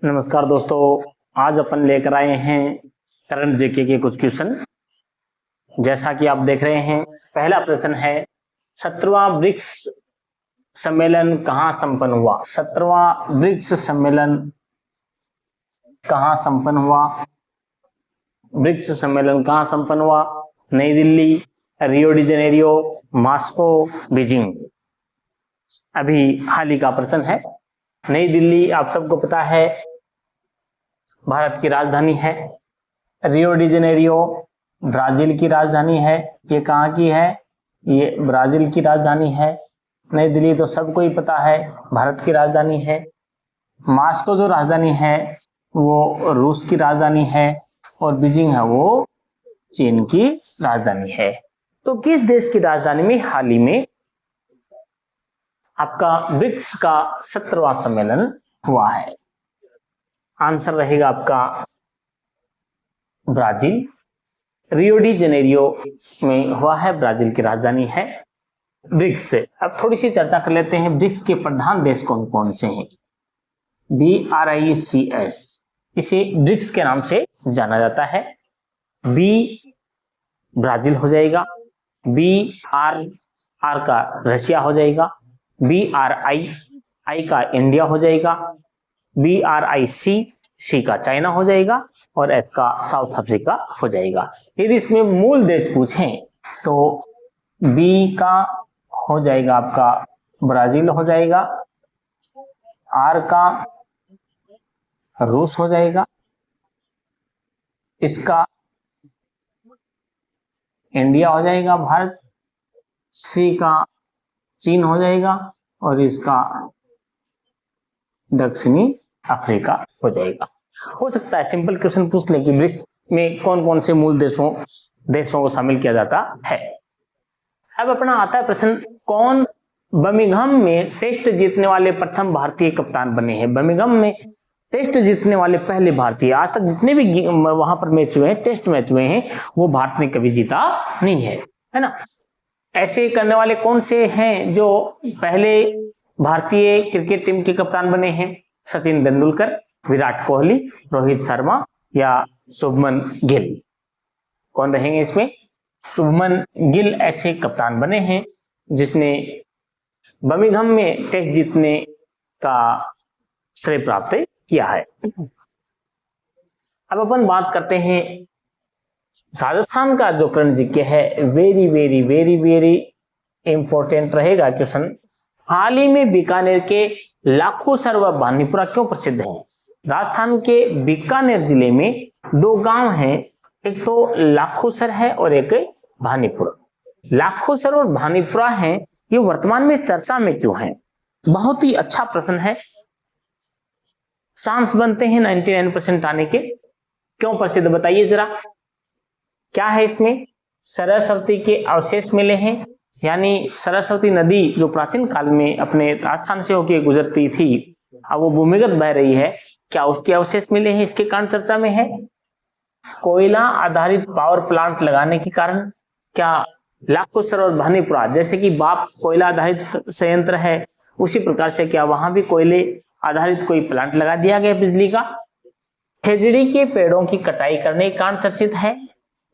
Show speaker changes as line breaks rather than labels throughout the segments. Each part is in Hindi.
नमस्कार दोस्तों, आज अपन लेकर आए हैं करंट जीके के कुछ क्वेश्चन। जैसा कि आप देख रहे हैं, पहला प्रश्न है 17वां ब्रिक्स सम्मेलन कहाँ संपन्न हुआ। 17वां ब्रिक्स सम्मेलन कहाँ संपन्न हुआ? ब्रिक्स सम्मेलन कहाँ संपन्न हुआ? नई Delhi, Rio de Janeiro, Moscow, Beijing. अभी हाल ही का प्रश्न है। नई दिल्ली आप सबको पता है भारत की राजधानी है। रियो डी जेनेरियो ब्राजील की राजधानी है। ये कहाँ की है? ये ब्राजील की राजधानी है। नई दिल्ली तो सबको ही पता है भारत की राजधानी है। मॉस्को जो राजधानी है वो रूस की राजधानी है और बीजिंग है वो चीन की राजधानी है। तो किस देश की राजधानी में हाल ही में आपका ब्रिक्स का 17वां सम्मेलन हुआ है? आंसर रहेगा आपका ब्राजील। रियो डी जेनेरियो में हुआ है, ब्राजील की राजधानी है ब्रिक्स से। अब थोड़ी सी चर्चा कर लेते हैं, ब्रिक्स के प्रधान देश कौन कौन से हैं। BRICS, इसे ब्रिक्स के नाम से जाना जाता है। बी ब्राजील हो जाएगा, BR का रशिया हो जाएगा, BRI का इंडिया हो जाएगा, BRIC का चाइना हो जाएगा और F का साउथ अफ्रीका हो जाएगा। यदि इसमें मूल देश पूछें तो B का हो जाएगा आपका ब्राजील हो जाएगा, R का रूस हो जाएगा, इसका इंडिया हो जाएगा भारत, C का चीन हो जाएगा और इसका दक्षिणी अफ्रीका हो जाएगा। हो सकता है सिंपल क्वेश्चन पूछ ले कि ब्रिक्स में कौन कौन से मूल देशों को शामिल किया जाता है। अब अपना आता है प्रश्न, कौन बर्मिंघम में टेस्ट जीतने वाले प्रथम भारतीय कप्तान बने हैं? बर्मिंघम में टेस्ट जीतने वाले पहले भारतीय। आज तक जितने भी वहां पर मैच हुए हैं, टेस्ट मैच हुए हैं, वो भारत ने कभी जीता नहीं है ना। ऐसे करने वाले कौन से हैं जो पहले भारतीय क्रिकेट टीम के कप्तान बने हैं? सचिन तेंदुलकर, विराट कोहली, रोहित शर्मा या शुभमन गिल। कौन रहेंगे इसमें? शुभमन गिल ऐसे कप्तान बने हैं जिसने बर्मिंघम में टेस्ट जीतने का श्रेय प्राप्त किया है। अब अपन बात करते हैं राजस्थान का जो करंट जीके है, very very very very important रहेगा क्वेश्चन। हाल ही में बीकानेर के लाखोसर व भानीपुरा क्यों प्रसिद्ध हैं? राजस्थान के बीकानेर जिले में दो गांव हैं, एक तो लाखोसर है और एक भानीपुरा। लाखोसर और भानीपुरा हैं, ये वर्तमान में चर्चा में क्यों हैं? बहुत ही अच्छा प्रश्न है। चांस बनते हैं 99% आने के। क्यों प्रसिद्ध बताइए जरा, क्या है इसमें? सरस्वती के अवशेष मिले हैं, यानी सरस्वती नदी जो प्राचीन काल में अपने राजस्थान से होकर गुजरती थी, अब वो भूमिगत बह रही है, क्या उसके अवशेष मिले हैं, इसके कारण चर्चा में है। कोयला आधारित पावर प्लांट लगाने के कारण क्या लाखोसर और भानीपुरा, जैसे कि बाप कोयला आधारित संयंत्र है, उसी प्रकार से क्या वहां भी कोयले आधारित कोई प्लांट लगा दिया गया बिजली का? खेजड़ी के पेड़ों की कटाई करने के कारण चर्चित है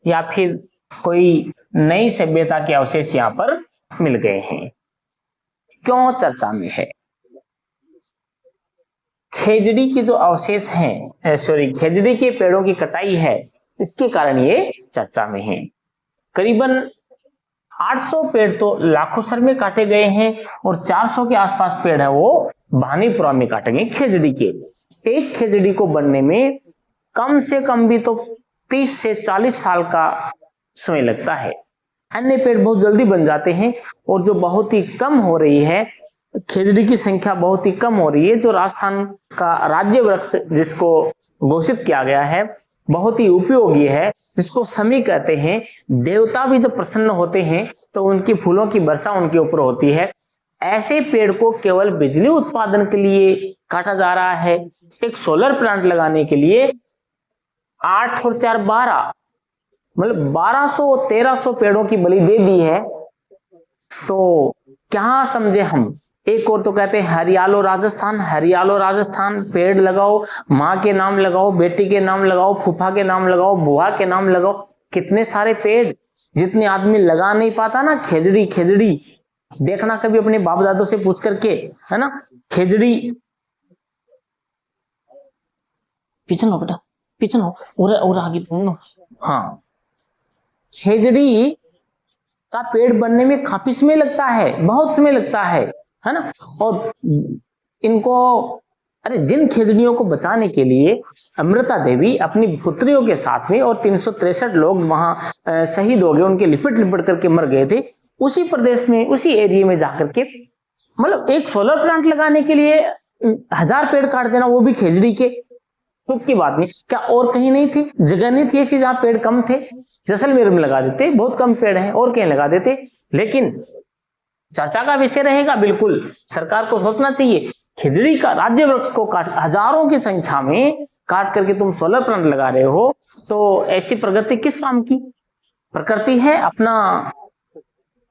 या फिर कोई नई सभ्यता के अवशेष यहाँ पर मिल गए हैं? क्यों चर्चा में है? खेजड़ी के जो अवशेष हैं, खेजड़ी के पेड़ों की कटाई है, इसके कारण ये चर्चा में है। करीबन 800 पेड़ तो लाखोसर में काटे गए हैं और 400 के आसपास पेड़ है वो भानीपुरा में काटे गए खेजड़ी के। एक खेजड़ी को बनने में कम से कम भी तो 30 से 40 साल का समय लगता है। अन्य पेड़ बहुत जल्दी बन जाते हैं और जो बहुत ही कम हो रही है, खेजड़ी की संख्या बहुत ही कम हो रही है। जो राजस्थान का राज्य वृक्ष जिसको घोषित किया गया है, बहुत ही उपयोगी है, जिसको समी कहते हैं। देवता भी जब प्रसन्न होते हैं तो उनकी फूलों की वर्षा उनके ऊपर होती है। ऐसे पेड़ को केवल बिजली उत्पादन के लिए काटा जा रहा है। एक सोलर प्लांट लगाने के लिए 8 और 4 12, मतलब 1200-1300 पेड़ों की बलि दे दी है। तो क्या समझे हम एक और तो कहते हैं हरियालो राजस्थान, हरियालो राजस्थान, पेड़ लगाओ, माँ के नाम लगाओ, बेटी के नाम लगाओ, फूफा के नाम लगाओ, बुआ के नाम लगाओ, कितने सारे पेड़ जितने आदमी लगा नहीं पाता ना। खेजड़ी, खेजड़ी देखना कभी अपने बाप दादों से पूछ करके, है ना। खेजड़ी, पीछे हो बेटा, पीछे हो, और आगे तुम। हाँ, खेजड़ी का पेड़ बनने में काफी समय लगता है, बहुत समय लगता है ना। और इनको, अरे जिन खेजड़ियों को बचाने के लिए अमृता देवी अपनी पुत्रियों के साथ में और 363 लोग वहां शहीद हो गए, उनके लिपट लिपट करके मर गए थे, उसी प्रदेश में, उसी एरिया में जाकर के, मतलब एक सोलर प्लांट लगाने के लिए 1000 पेड़ काट देना, वो भी खेजड़ी के। दुख की बात नहीं, क्या और कहीं नहीं थी, जगह नहीं थी ऐसी जहां पेड़ कम थे? जैसलमेर में लगा देते, बहुत कम पेड़ हैं, और कहीं लगा देते। लेकिन चर्चा का विषय रहेगा, बिल्कुल सरकार को सोचना चाहिए। खिजड़ी का राज्य वृक्ष को काट, हजारों की संख्या में काट करके तुम सोलर प्लांट लगा रहे हो, तो ऐसी प्रगति किस काम की? प्रकृति है, अपना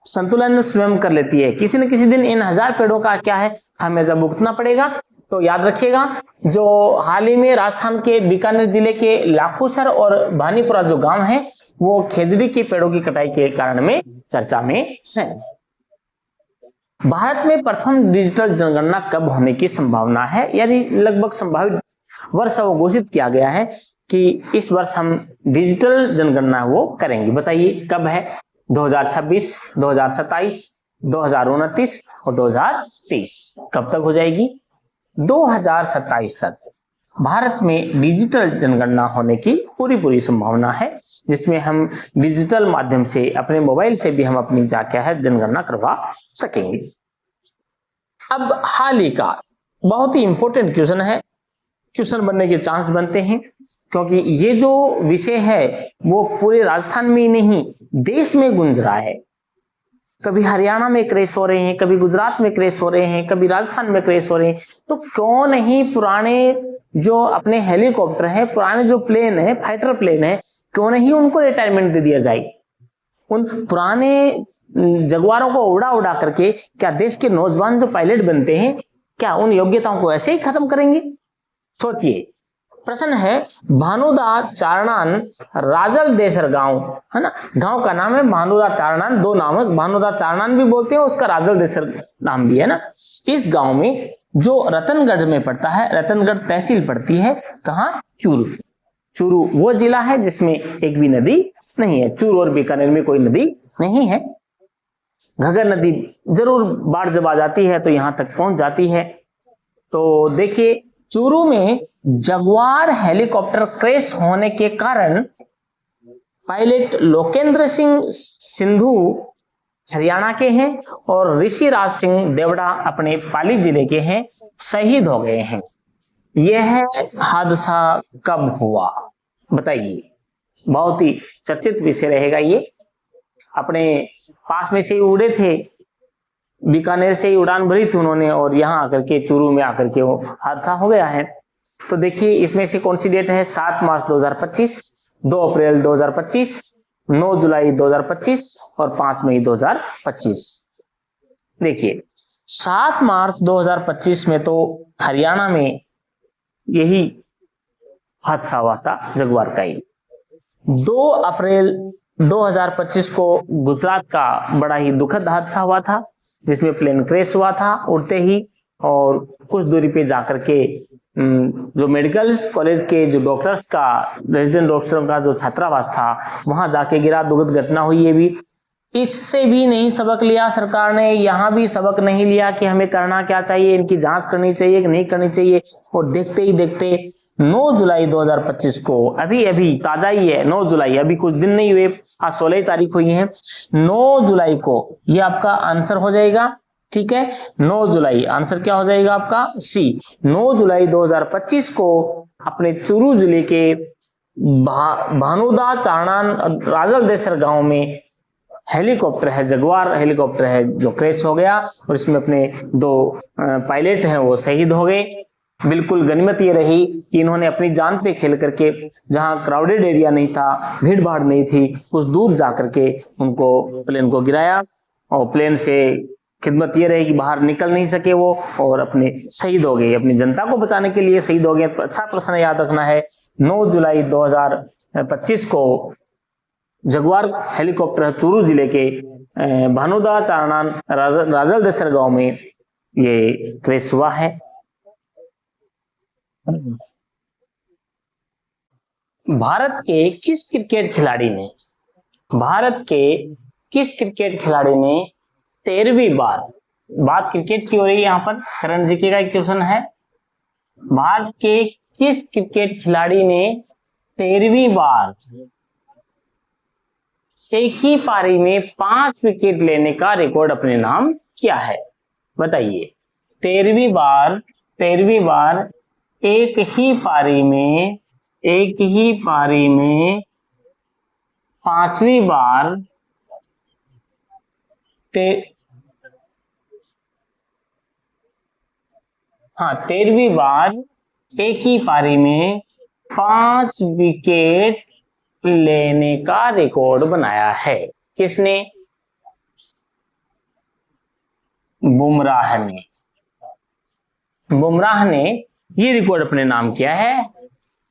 संतुलन स्वयं कर लेती है। किसी न किसी दिन इन 1000 पेड़ों का क्या है, हमें जब भुगतना पड़ेगा। तो याद रखिएगा, जो हाल ही में राजस्थान के बीकानेर जिले के लाखोसर और भानीपुरा जो गांव है, वो खेजड़ी के पेड़ों की कटाई के कारण में चर्चा में है। भारत में प्रथम डिजिटल जनगणना कब होने की संभावना है? यानी लगभग संभावित वर्ष वो घोषित किया गया है कि इस वर्ष हम डिजिटल जनगणना वो करेंगे। बताइए कब है? 2026, 2027, 2029 और 2030। कब तक हो जाएगी? 2027 तक भारत में डिजिटल जनगणना होने की पूरी संभावना है, जिसमें हम डिजिटल माध्यम से अपने मोबाइल से भी हम अपनी क्या है जनगणना करवा सकेंगे। अब हाल ही का बहुत ही इंपॉर्टेंट क्वेश्चन है, क्वेश्चन बनने के चांस बनते हैं, क्योंकि ये जो विषय है वो पूरे राजस्थान में ही नहीं देश में गूंज रहा है। कभी हरियाणा में क्रैश हो रहे हैं, कभी गुजरात में क्रैश हो रहे हैं, कभी राजस्थान में क्रैश हो रहे हैं। तो क्यों नहीं पुराने जो अपने हेलीकॉप्टर है, पुराने जो प्लेन है, फाइटर प्लेन है, क्यों नहीं उनको रिटायरमेंट दे दिया जाए? उन पुराने जगुआरों को उड़ा उड़ा करके क्या देश के नौजवान जो पायलट बनते हैं, क्या उन योग्यताओं को ऐसे ही खत्म करेंगे? सोचिए। प्रश्न है, भानुदा चारणान राजल देसर गांव, है ना, गांव का नाम है भानुदा चारणान, दो नाम है, भानुदा चारणान भी बोलते हैं, उसका राजल देसर नाम भी है ना। इस गांव में जो रतनगढ़ में पड़ता है, रतनगढ़ तहसील पड़ती है, कहां? चूरू। चूरू वो जिला है जिसमें एक भी नदी नहीं है। चूरू और बीकानेर में कोई नदी नहीं है। घगर नदी जरूर बाढ़ जब आ जाती है तो यहां तक पहुंच जाती है। तो देखिए, चूरू में जगुआर हेलीकॉप्टर क्रैश होने के कारण पायलट लोकेंद्र सिंह सिंधु हरियाणा के हैं और ऋषिराज सिंह देवड़ा अपने पाली जिले के हैं, शहीद हो गए हैं। यह हादसा कब हुआ? बताइए। बहुत ही चर्चित विषय रहेगा ये। अपने पास में से ही उड़े थे, बीकानेर से ही उड़ान भरी थी उन्होंने, और यहाँ आकर के चूरू में आकर के वो हादसा हो गया है। तो देखिए, इसमें से कौन सी डेट है? 7 मार्च 2025, 2 अप्रैल 2025, 9 जुलाई 2025 और 5 मई 2025। देखिए, 7 मार्च 2025 में तो हरियाणा में यही हादसा हुआ था, जगुआर का ही। 2 अप्रैल 2025 को गुजरात का बड़ा ही दुखद हादसा हुआ था, जिसमें प्लेन क्रैश हुआ था उड़ते ही, और कुछ दूरी पे जाकर के जो मेडिकल कॉलेज के जो डॉक्टर्स का, रेजिडेंट डॉक्टरों का जो छात्रावास था, वहां जाके गिरा। दुखद घटना हुई है भी। इससे भी नहीं सबक लिया सरकार ने, यहाँ भी सबक नहीं लिया कि हमें करना क्या चाहिए, इनकी जांच करनी चाहिए कि नहीं करनी चाहिए। और देखते ही देखते 9 जुलाई 2025 को, अभी ताजा ही है, 9 जुलाई, अभी कुछ दिन नहीं हुए, आज 16 तारीख हुई है, 9 जुलाई को ये आपका आंसर हो जाएगा। ठीक है, 9 जुलाई आंसर क्या हो जाएगा आपका? सी। 9 जुलाई 2025 को अपने चूरू जिले के भानुदा चारणान राजल देसर गांव में हेलीकॉप्टर है, जगुआर हेलीकॉप्टर है, जो क्रैश हो गया, और इसमें अपने 2 पायलट हैं वो शहीद हो गए। बिल्कुल गनीमत ये रही कि इन्होंने अपनी जान पे खेल करके, जहां क्राउडेड एरिया नहीं था, भीड़ भाड़ नहीं थी, कुछ दूर जा करके उनको प्लेन को गिराया, और प्लेन से खिदमत ये रही कि बाहर निकल नहीं सके वो और अपने शहीद हो गए, अपनी जनता को बचाने के लिए शहीद हो गए। अच्छा प्रश्न याद रखना है, 9 जुलाई 2025 को जगुआर हेलीकॉप्टर चूरू जिले के भानुदा चारणान राजलदेसर गांव में ये क्रैश हुआ है। भारत के किस क्रिकेट खिलाड़ी ने 13वीं बार, बात क्रिकेट की हो रही है यहाँ पर, करंट जीके का एक क्वेश्चन है, भारत के किस क्रिकेट खिलाड़ी ने 13वीं बार एक ही पारी में 5 विकेट लेने का रिकॉर्ड अपने नाम किया है? बताइए। 13वीं बार एक ही पारी में 5वीं बार 13वीं बार एक ही पारी में 5 विकेट लेने का रिकॉर्ड बनाया है। किसने? बुमराह ने ये रिकॉर्ड अपने नाम किया है।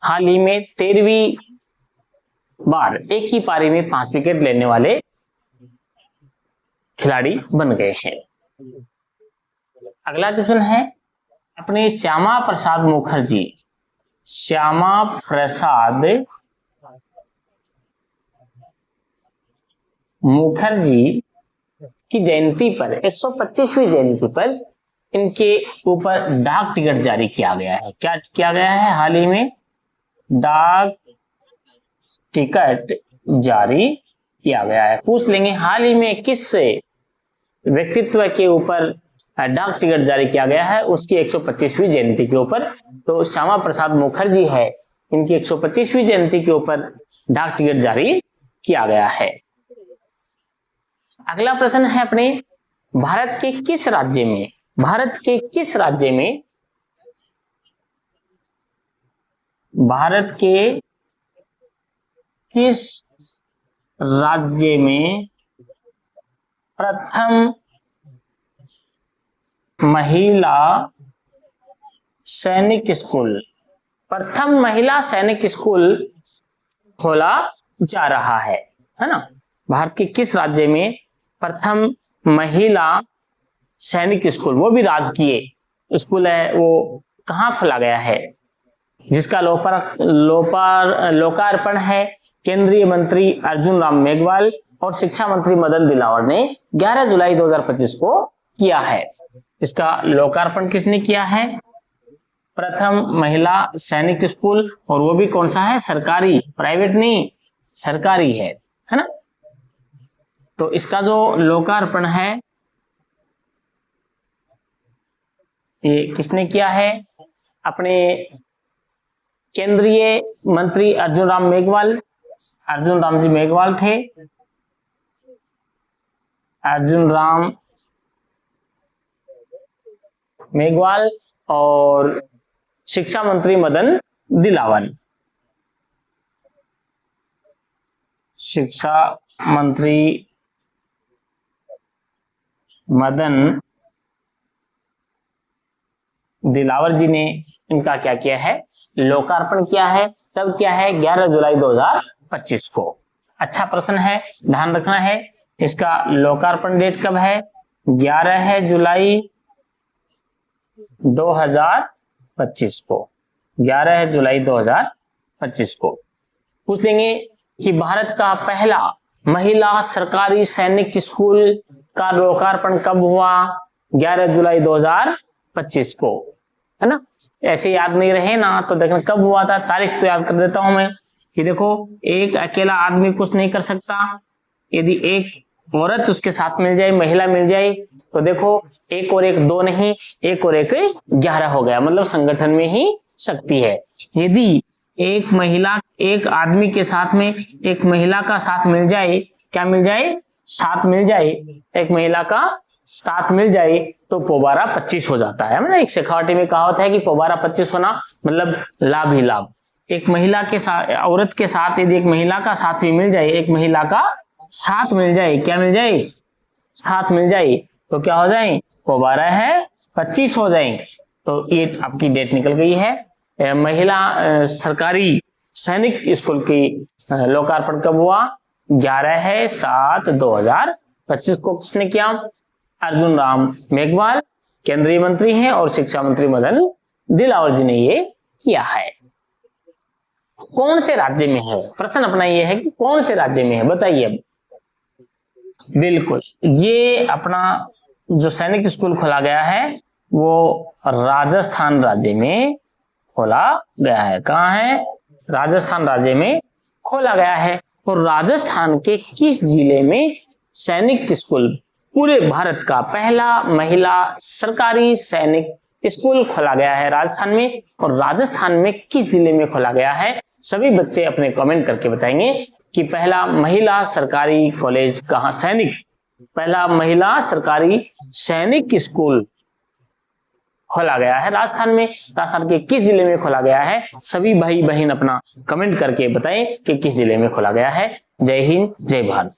हाल ही में 13वीं बार एक ही पारी में 5 विकेट लेने वाले खिलाड़ी बन गए हैं। अगला क्वेश्चन है, अपने श्यामा प्रसाद मुखर्जी की जयंती पर, 125वीं जयंती पर इनके ऊपर डाक टिकट जारी किया गया है। क्या किया गया है? हाल ही में डाक टिकट जारी किया गया है। पूछ लेंगे हाल ही में किस व्यक्तित्व के ऊपर डाक टिकट जारी किया गया है उसकी 125वीं जयंती के ऊपर। तो श्यामा प्रसाद मुखर्जी है, इनकी 125वीं जयंती के ऊपर डाक टिकट जारी किया गया है। अगला प्रश्न है, अपने भारत के किस राज्य में भारत के किस राज्य में प्रथम महिला सैनिक स्कूल खोला जा रहा है ना? भारत के किस राज्य में प्रथम महिला सैनिक स्कूल, वो भी राजकीय स्कूल है, वो कहाँ खोला गया है? जिसका लोकार्पण है केंद्रीय मंत्री अर्जुन राम मेघवाल और शिक्षा मंत्री मदन दिलावर ने 11 जुलाई 2025 को किया है। इसका लोकार्पण किसने किया है? प्रथम महिला सैनिक स्कूल, और वो भी कौन सा है? सरकारी, प्राइवेट नहीं, सरकारी है ना? तो इसका जो लोकार्पण है ये किसने किया है? अपने केंद्रीय मंत्री अर्जुन राम जी मेघवाल थे, अर्जुन राम मेघवाल, और शिक्षा मंत्री मदन दिलावर। शिक्षा मंत्री मदन दिलावर जी ने इनका क्या किया है? लोकार्पण किया है। तब क्या है? 11 जुलाई 2025 को। अच्छा प्रश्न है, ध्यान रखना है। इसका लोकार्पण डेट कब है? 11 जुलाई 2025 को। 11 जुलाई 2025 को। पूछ लेंगे कि भारत का पहला महिला सरकारी सैनिक स्कूल का लोकार्पण कब हुआ? 11 जुलाई 2025 को, है ना? ऐसे याद नहीं रहे ना तो देखना कब हुआ था, तारीख तो याद कर देता हूं मैं कि देखो, एक अकेला आदमी कुछ नहीं कर सकता। यदि एक औरत उसके साथ मिल जाए, महिला मिल जाए, तो देखो एक और एक 2 नहीं, एक और एक 11 हो गया, मतलब संगठन में ही शक्ति है। यदि एक महिला एक आदमी के साथ में एक महिला का साथ मिल जाए, क्या मिल जाए? साथ मिल जाए, एक महिला का साथ मिल जाए तो पोबारा 25 हो जाता है ना? एक शेखावटी में कहावत है कि पोबारा 25 होना मतलब लाभ ही लाभ। एक महिला के साथ, औरत के साथ यदि एक महिला का साथ भी मिल जाए, एक महिला का साथ मिल जाए, क्या मिल जाए? साथ मिल जाए, तो क्या हो जाए, वो 12 है 25 हो जाए। तो ये आपकी डेट निकल गई है। महिला सरकारी सैनिक स्कूल की लोकार्पण कब हुआ, 11/7/2025 को किसने किया, अर्जुन राम मेघवाल केंद्रीय मंत्री हैं और शिक्षा मंत्री मदन दिलावर जी ने ये किया है। कौन से राज्य में है, प्रश्न अपना ये है कि कौन से राज्य में है, बताइए अब। बिल्कुल, ये अपना जो सैनिक स्कूल खोला गया है वो राजस्थान राज्य में खोला गया है। कहाँ है, राजस्थान राज्य में खोला गया है। और राजस्थान के किस जिले में सैनिक स्कूल, पूरे भारत का पहला महिला सरकारी सैनिक स्कूल खोला गया है राजस्थान में, और राजस्थान में किस जिले में खोला गया है। सभी बच्चे अपने कमेंट करके बताएंगे कि पहला महिला सरकारी कॉलेज कहाँ, सैनिक, पहला महिला सरकारी सैनिक स्कूल खोला गया है राजस्थान में, राजस्थान के किस जिले में खोला गया है। सभी भाई बहन अपना कमेंट करके बताएं कि किस जिले में खोला गया है। जय हिंद, जय भारत।